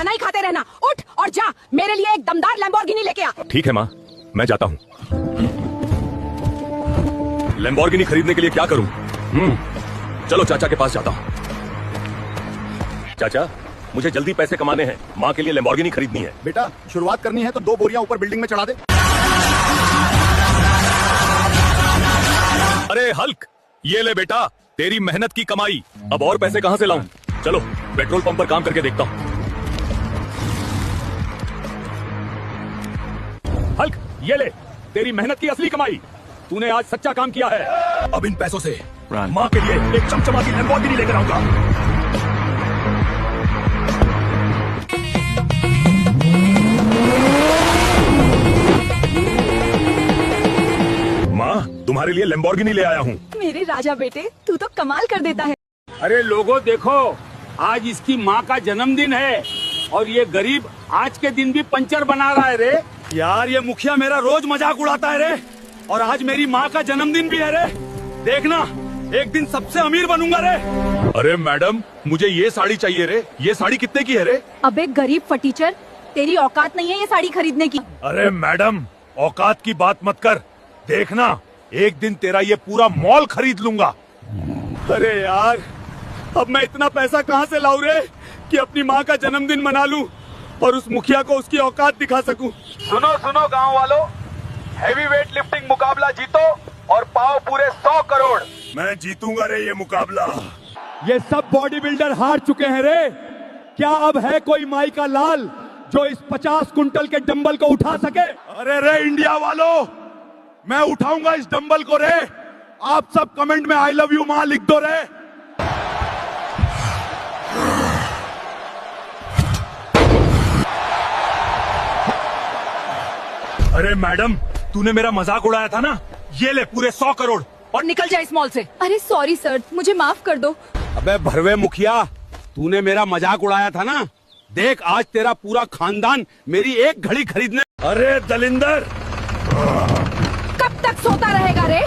खाना ही खाते रहना। उठ और जा, मेरे लिए एक दमदार लैम्बोर्गिनी लेके आ। ठीक है माँ, मैं जाता हूँ। लैम्बोर्गिनी खरीदने के लिए क्या करूँ? चलो चाचा के पास जाता हूँ। चाचा, मुझे जल्दी पैसे कमाने हैं, माँ के लिए लैम्बोर्गिनी खरीदनी है। बेटा, शुरुआत करनी है तो 2 बोरियां ऊपर बिल्डिंग में चढ़ा दे। अरे हल्क, ये ले बेटा, तेरी मेहनत की कमाई। अब और पैसे कहाँ से लाऊं? चलो पेट्रोल पंप पर काम करके देखता हूँ। हल्क, ये ले तेरी मेहनत की असली कमाई। तूने आज सच्चा काम किया है। अब इन पैसों से माँ के लिए एक चमचमाती लैम्बोर्गिनी लेकर आऊंगा। माँ, तुम्हारे लिए लैम्बोर्गिनी ले आया हूँ। मेरे राजा बेटे, तू तो कमाल कर देता है। अरे लोगों देखो, आज इसकी माँ का जन्मदिन है और ये गरीब आज के दिन भी पंचर बना रहा है रे। यार ये मुखिया मेरा रोज मजाक उड़ाता है रे, और आज मेरी माँ का जन्मदिन भी है रे। देखना, एक दिन सबसे अमीर बनूंगा रे। अरे मैडम, मुझे ये साड़ी चाहिए रे। ये साड़ी कितने की है रे? अबे गरीब फटीचर, तेरी औकात नहीं है ये साड़ी खरीदने की। अरे मैडम, औकात की बात मत कर। देखना, एक दिन तेरा ये पूरा मॉल खरीद लूंगा। अरे यार, अब मैं इतना पैसा कहाँ से लाऊं रे कि अपनी माँ का जन्मदिन मना लूं और उस मुखिया को उसकी औकात दिखा सकूं। सुनो सुनो गांव वालों, हैवी वेट लिफ्टिंग मुकाबला जीतो और पाओ पूरे 100 करोड़। मैं जीतूंगा रे ये मुकाबला। ये सब बॉडी बिल्डर हार चुके हैं रे। क्या अब है कोई माई का लाल जो इस 50 कुंटल के डंबल को उठा सके? अरे रे इंडिया वालों, मैं उठाऊंगा इस डंबल को रे। आप सब कमेंट में आई लव यू माँ लिख दो रे। अरे मैडम, तूने मेरा मजाक उड़ाया था ना, ये ले पूरे 100 करोड़ और निकल जा इस मॉल से। अरे सॉरी सर, मुझे माफ कर दो। अबे भरवे मुखिया, तूने मेरा मजाक उड़ाया था ना। देख, आज तेरा पूरा खानदान मेरी एक घड़ी खरीदने। अरे दलिंदर, कब तक सोता रहेगा रे?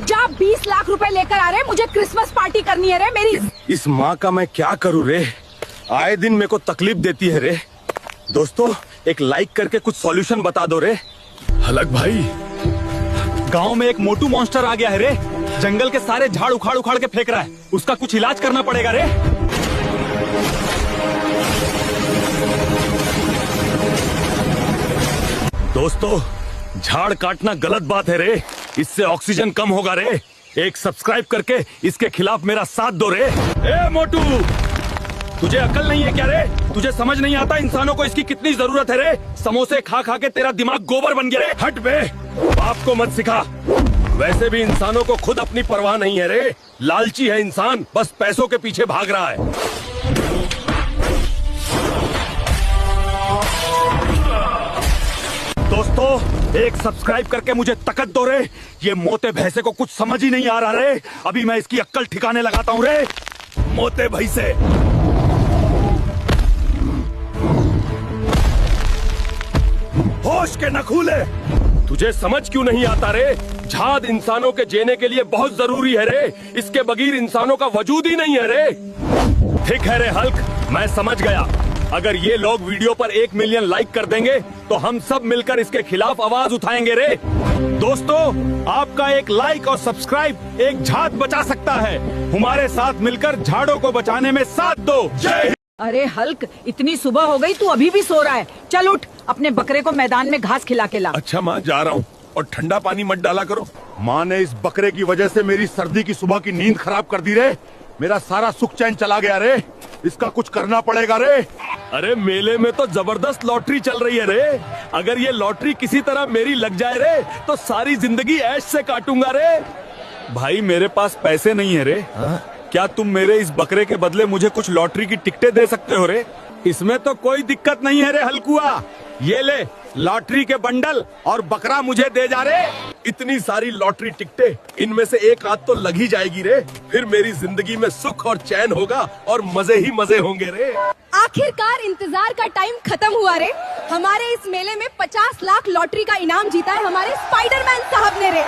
जा 20 लाख रुपए लेकर आ रहे, मुझे क्रिसमस पार्टी करनी है रे मेरी। इस माँ का मैं क्या करूँ रे, आए दिन मेरे को तकलीफ देती है रे। दोस्तों, एक लाइक करके कुछ सॉल्यूशन बता दो रे। हलक भाई, गांव में एक मोटू मॉन्स्टर आ गया है रे। जंगल के सारे झाड़ उखाड़ उखाड़ के फेंक रहा है। उसका कुछ इलाज करना पड़ेगा रे। दोस्तों, झाड़ काटना गलत बात है रे। इससे ऑक्सीजन कम होगा रे। एक सब्सक्राइब करके इसके खिलाफ मेरा साथ दो रे। ए मोटू, तुझे अकल नहीं है क्या रे? तुझे समझ नहीं आता इंसानों को इसकी कितनी जरूरत है रे? समोसे खा खा के तेरा दिमाग गोबर बन गया रे। हट बे, बाप को मत सिखा। वैसे भी इंसानों को खुद अपनी परवाह नहीं है रे। लालची है इंसान, बस पैसों के पीछे भाग रहा है। दोस्तों, एक सब्सक्राइब करके मुझे ताकत दो रे। ये मोटे भैंसे को कुछ समझ ही नहीं आ रहा रे। अभी मैं इसकी अक्ल ठिकाने लगाता हूँ रे। मोटे भैंसे, होश के नखूले, तुझे समझ क्यों नहीं आता रे? झाद इंसानों के जीने के लिए बहुत जरूरी है रे। इसके बगैर इंसानों का वजूद ही नहीं है रे। ठीक है रे हल्क, मैं समझ गया। अगर ये लोग वीडियो पर 1 मिलियन लाइक कर देंगे तो हम सब मिलकर इसके खिलाफ आवाज उठाएंगे रे। दोस्तों, आपका एक लाइक और सब्सक्राइब एक झाद बचा सकता है। हमारे साथ मिलकर झाड़ों को बचाने में साथ दो। जय। अरे हल्क, इतनी सुबह हो गई, तू अभी भी सो रहा है। चल उठ, अपने बकरे को मैदान में घास खिला के ला। अच्छा माँ, जा रहा हूँ। और ठंडा पानी मत डाला करो। माँ ने इस बकरे की वजह से मेरी सर्दी की सुबह की नींद खराब कर दी रे। मेरा सारा सुख चैन चला गया रे। इसका कुछ करना पड़ेगा रे। अरे मेले में तो जबरदस्त लॉटरी चल रही है रे। अगर ये लॉटरी किसी तरह मेरी लग जाए रे तो सारी जिंदगी ऐश से काटूंगा रे। भाई, मेरे पास पैसे नहीं है रे। क्या तुम मेरे इस बकरे के बदले मुझे कुछ लॉटरी की टिकटें दे सकते हो रे? इसमें तो कोई दिक्कत नहीं है रे हल्कुआ। ये ले लॉटरी के बंडल और बकरा मुझे दे जा रे। इतनी सारी लॉटरी टिकटें, इनमें से एक आध तो लग ही जाएगी रे। फिर मेरी जिंदगी में सुख और चैन होगा और मजे ही मजे होंगे रे। आखिरकार इंतजार का टाइम खत्म हुआ रे। हमारे इस मेले में 50 लाख लॉटरी का इनाम जीता है हमारे स्पाइडरमैन साहब ने रे।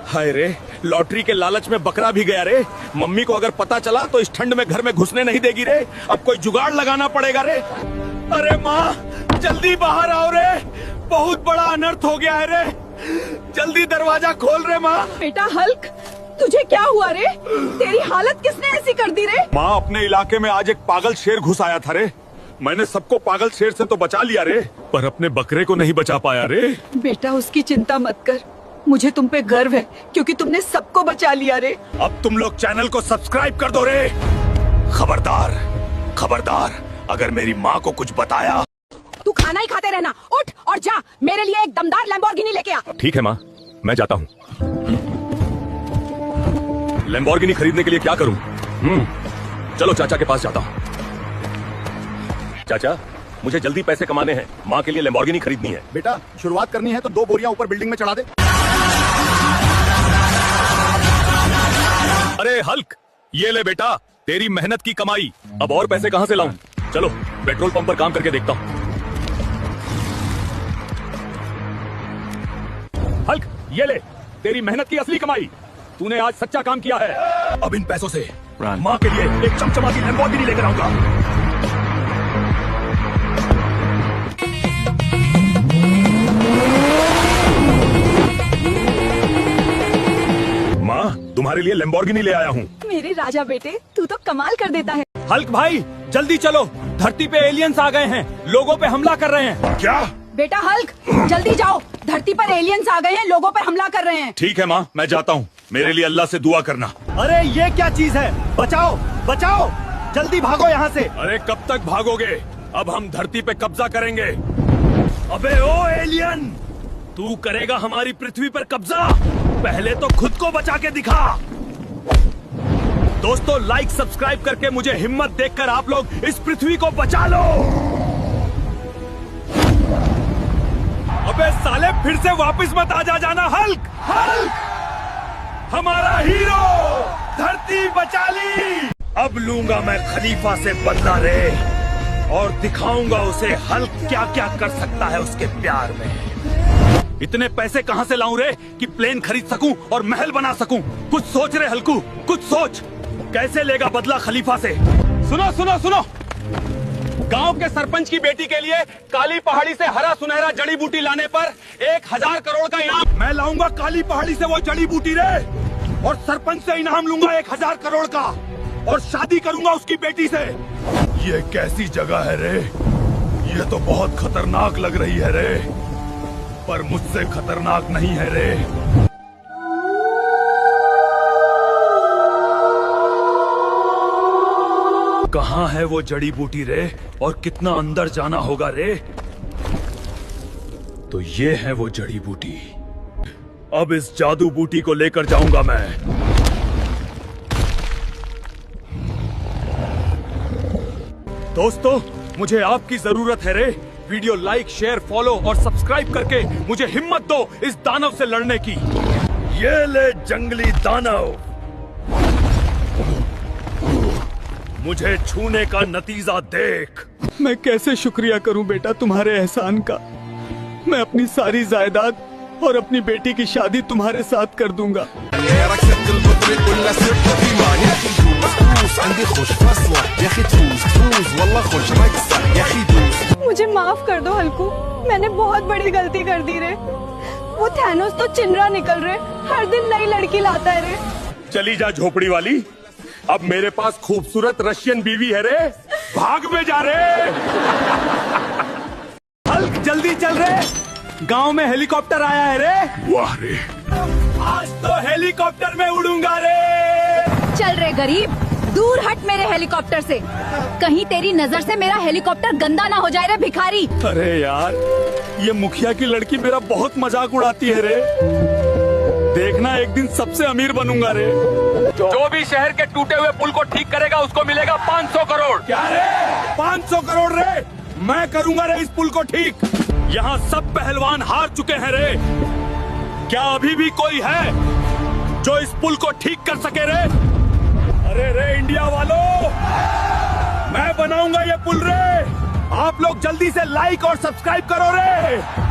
हाय रे, लॉटरी के लालच में बकरा भी गया रे। मम्मी को अगर पता चला तो इस ठंड में घर में घुसने नहीं देगी रे। अब कोई जुगाड़ लगाना पड़ेगा रे। अरे माँ, जल्दी बाहर आओ रे, बहुत बड़ा अनर्थ हो गया है रे। जल्दी दरवाजा खोल रे माँ। बेटा हल्क, तुझे क्या हुआ रे? तेरी हालत किसने ऐसी कर दी रे? माँ, अपने इलाके में आज एक पागल शेर घुस आया था रे। मैंने सबको पागल शेर से तो बचा लिया रे, पर अपने बकरे को नहीं बचा पाया रे। बेटा उसकी चिंता मत कर, मुझे तुम पे गर्व है क्योंकि तुमने सबको बचा लिया रे। अब तुम लोग चैनल को सब्सक्राइब कर दो रे। खबरदार, खबरदार, अगर मेरी माँ को कुछ बताया। तू खाना ही खाते रहना, उठ और जा मेरे लिए एक दमदार लैम्बोर्गिनी लेके आ। ठीक है माँ, मैं जाता हूँ। लैम्बोर्गिनी खरीदने के लिए क्या करूँ? चलो चाचा के पास जाता हूँ। चाचा, मुझे जल्दी पैसे कमाने हैं, माँ के लिए लैम्बोर्गिनी खरीदनी है। बेटा शुरुआत करनी है तो 2 बोरियां ऊपर बिल्डिंग में चढ़ा दे। अरे हल्क, ये ले बेटा, तेरी मेहनत की कमाई। अब और पैसे कहाँ से लाऊं? चलो पेट्रोल पंप पर काम करके देखता हूँ। हल्क, ये ले तेरी मेहनत की असली कमाई। तूने आज सच्चा काम किया है। अब इन पैसों से माँ के लिए एक चमचमाती लैम्बोर्गिनी लेकर आऊंगा। माँ, तुम्हारे लिए लैम्बोर्गिनी ले आया हूँ। मेरे राजा बेटे, तू तो कमाल कर देता है। हल्क भाई, जल्दी चलो, धरती पे एलियंस आ गए हैं, लोगों पे हमला कर रहे हैं। क्या? बेटा हल्क, जल्दी जाओ, धरती पर एलियंस आ गए हैं, लोगों पर हमला कर रहे हैं। ठीक है माँ, मैं जाता हूँ। मेरे लिए अल्लाह से दुआ करना। अरे ये क्या चीज है? बचाओ, बचाओ, जल्दी भागो यहाँ से। अरे कब तक भागोगे? अब हम धरती पे कब्जा करेंगे। अबे ओ एलियन, तू करेगा हमारी पृथ्वी पर कब्जा? पहले तो खुद को बचा के दिखा। दोस्तों, लाइक सब्सक्राइब करके मुझे हिम्मत देखकर आप लोग इस पृथ्वी को बचा लो। अबे साले, फिर से वापस मत आ जाना। हल्क, हल्क, हमारा हीरो धरती बचा ली। अब लूंगा मैं खलीफा से बदला रे, और दिखाऊंगा उसे हल्क क्या क्या कर सकता है उसके प्यार में। इतने पैसे कहाँ से लाऊं रे कि प्लेन खरीद सकूं और महल बना सकूं? कुछ सोच रे हल्कू, कुछ सोच। कैसे लेगा बदला खलीफा से? सुनो सुनो सुनो, गांव के सरपंच की बेटी के लिए काली पहाड़ी से हरा सुनहरा जड़ी बूटी लाने पर 1000 करोड़ का इनाम। मैं लाऊंगा काली पहाड़ी से वो जड़ी बूटी रे, और सरपंच से इनाम लूंगा 1000 करोड़ का, और शादी करूंगा उसकी बेटी से। ये कैसी जगह है रे? ये तो बहुत खतरनाक लग रही है रे, पर मुझसे खतरनाक नहीं है रे। कहाँ है वो जड़ी बूटी रे, और कितना अंदर जाना होगा रे? तो ये है वो जड़ी बूटी। अब इस जादू बूटी को लेकर जाऊंगा मैं। दोस्तों, मुझे आपकी जरूरत है रे। वीडियो लाइक, शेयर, फॉलो और सब्सक्राइब करके मुझे हिम्मत दो इस दानव से लड़ने की। ये ले जंगली दानव, मुझे छूने का नतीजा देख। मैं कैसे शुक्रिया करूं बेटा तुम्हारे एहसान का। मैं अपनी सारी जायदाद और अपनी बेटी की शादी तुम्हारे साथ कर दूंगा। मुझे माफ कर दो हल्कू, मैंने बहुत बड़ी गलती कर दी रे। वो थैनोस तो चिनरा निकल रहे, हर दिन नई लड़की लाता है रे। चली जा झोपड़ी वाली, अब मेरे पास खूबसूरत रशियन बीवी है रे। भाग में जा रे। हल्क, जल्दी चल रे, गांव में हेलीकॉप्टर आया है रे। वाह रे, आज तो हेलीकॉप्टर में उड़ूंगा रे। चल रे गरीब, दूर हट मेरे हेलीकॉप्टर से, कहीं तेरी नजर से मेरा हेलीकॉप्टर गंदा ना हो जाए रे भिखारी। अरे यार, ये मुखिया की लड़की मेरा बहुत मजाक उड़ाती है रे। देखना, एक दिन सबसे अमीर बनूंगा रे। जो भी शहर के टूटे हुए पुल को ठीक करेगा उसको मिलेगा 500 करोड़। क्या रे? 500 करोड़ रे? मैं करूंगा रे इस पुल को ठीक। यहाँ सब पहलवान हार चुके हैं रे। क्या अभी भी कोई है जो इस पुल को ठीक कर सके रे? अरे रे इंडिया वालों, मैं बनाऊंगा ये पुल रे। आप लोग जल्दी से लाइक और सब्सक्राइब करो रे।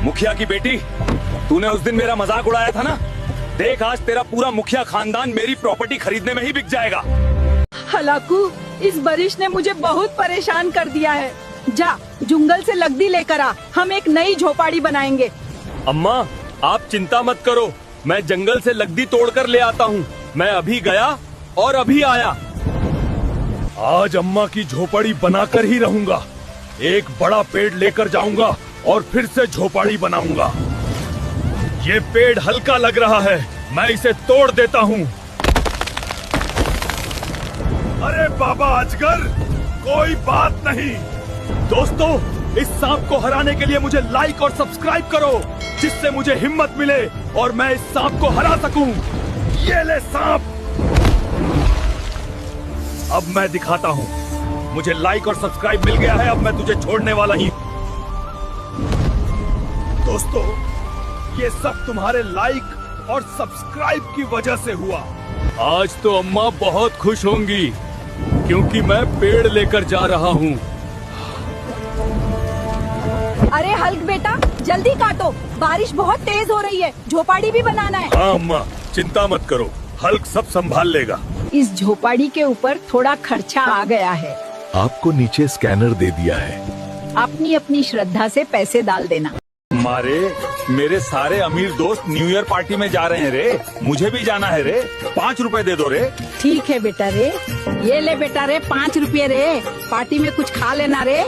मुखिया की बेटी, तूने उस दिन मेरा मजाक उड़ाया था ना। देख आज तेरा पूरा मुखिया खानदान मेरी प्रॉपर्टी खरीदने में ही बिक जाएगा। हलाकू, इस बारिश ने मुझे बहुत परेशान कर दिया है। जा जंगल से लकड़ी लेकर आ, हम एक नई झोपड़ी बनाएंगे। अम्मा आप चिंता मत करो, मैं जंगल से लकड़ी तोड़कर ले आता हूँ। मैं अभी गया और अभी आया। आज अम्मा की झोपड़ी बनाकर ही रहूंगा। एक बड़ा पेड़ लेकर जाऊंगा और फिर से झोपड़ी बनाऊंगा। ये पेड़ हल्का लग रहा है, मैं इसे तोड़ देता हूँ। अरे बाबा अजगर, कोई बात नहीं। दोस्तों, इस सांप को हराने के लिए मुझे लाइक और सब्सक्राइब करो, जिससे मुझे हिम्मत मिले और मैं इस सांप को हरा सकूं। ये ले सांप। अब मैं दिखाता हूँ। मुझे लाइक और सब्सक्राइब मिल गया है, अब मैं तुझे छोड़ने वाला ही। दोस्तों, ये सब तुम्हारे लाइक और सब्सक्राइब की वजह से हुआ। आज तो अम्मा बहुत खुश होंगी क्योंकि मैं पेड़ लेकर जा रहा हूँ। अरे हल्क बेटा, जल्दी काटो, बारिश बहुत तेज हो रही है, झोपड़ी भी बनाना है। हाँ अम्मा, चिंता मत करो, हल्क सब संभाल लेगा। इस झोपड़ी के ऊपर थोड़ा खर्चा आ गया है। आपको नीचे स्कैनर दे दिया है। अपनी अपनी श्रद्धा से पैसे डाल देना। मारे मेरे सारे अमीर दोस्त न्यू ईयर पार्टी में जा रहे हैं रे, मुझे भी जाना है रे। 5 रुपए दे दो रे। ठीक है बेटा रे, ये ले बेटा रे 5 रुपये रे, पार्टी में कुछ खा लेना रे।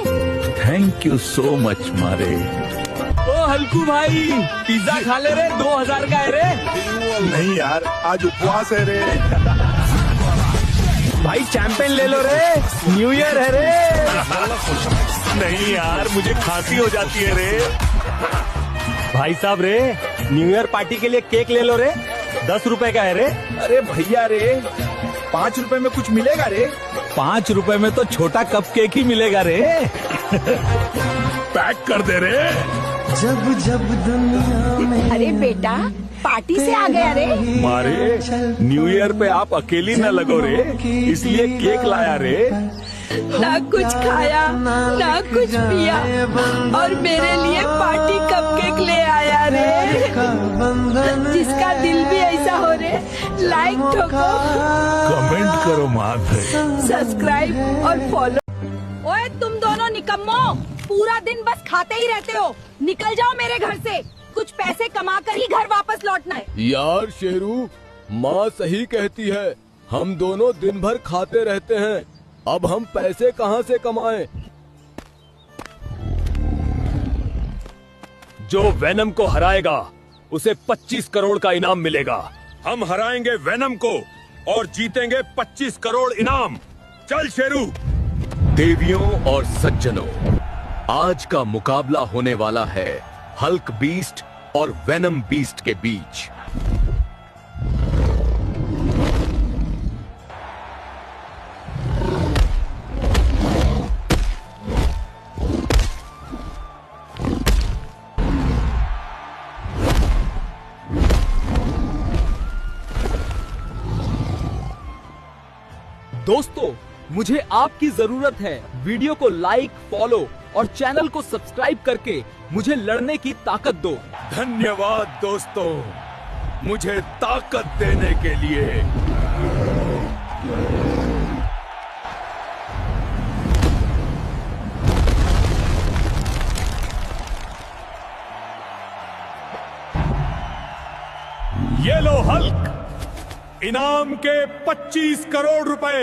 थैंक यू सो मच मारे। ओ हल्कू भाई, पिज्जा खा ले रे, 2000 का है रे। नहीं यार, आज उपवास है रे। भाई चैंपियन ले लो रे, न्यू ईयर है रे। नहीं यार, मुझे खांसी हो जाती है रे। भाई साहब रे, न्यू ईयर पार्टी के लिए केक ले लो रे, 10 रुपए का है रे। अरे भैया रे, 5 रुपए में कुछ मिलेगा रे। 5 रुपए में तो छोटा कप केक ही मिलेगा रे। पैक कर दे रे। जब जब दुनिया में अरे बेटा, पार्टी से आ गया रे। मारे न्यू ईयर पे आप अकेली न लगो रे, इसलिए केक लाया रे। ना कुछ खाया ना कुछ पिया और मेरे लिए पार्टी कपकेक ले आया रे। जिसका दिल भी ऐसा हो रे, लाइक ठोको, कमेंट करो माधे, सब्सक्राइब और फॉलो। ओए तुम दोनों निकम्मो, पूरा दिन बस खाते ही रहते हो। निकल जाओ मेरे घर से, कुछ पैसे कमा कर ही घर वापस लौटना है। यार शेरू, माँ सही कहती है, हम दोनों दिन भर खाते रहते हैं, अब हम पैसे कहाँ से कमाएं? जो वेनम को हराएगा उसे 25 करोड़ का इनाम मिलेगा। हम हराएंगे वेनम को और जीतेंगे 25 करोड़ इनाम। चल शेरू। देवियों और सज्जनों, आज का मुकाबला होने वाला है हल्क बीस्ट और वेनम बीस्ट के बीच। दोस्तों, मुझे आपकी जरूरत है। वीडियो को लाइक, फॉलो और चैनल को सब्सक्राइब करके मुझे लड़ने की ताकत दो। धन्यवाद दोस्तों, मुझे ताकत देने के लिए। ये लो हल्क, इनाम के 25 करोड़ रुपए।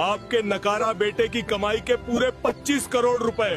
आपके नकारा बेटे की कमाई के पूरे 25 करोड़ रुपए।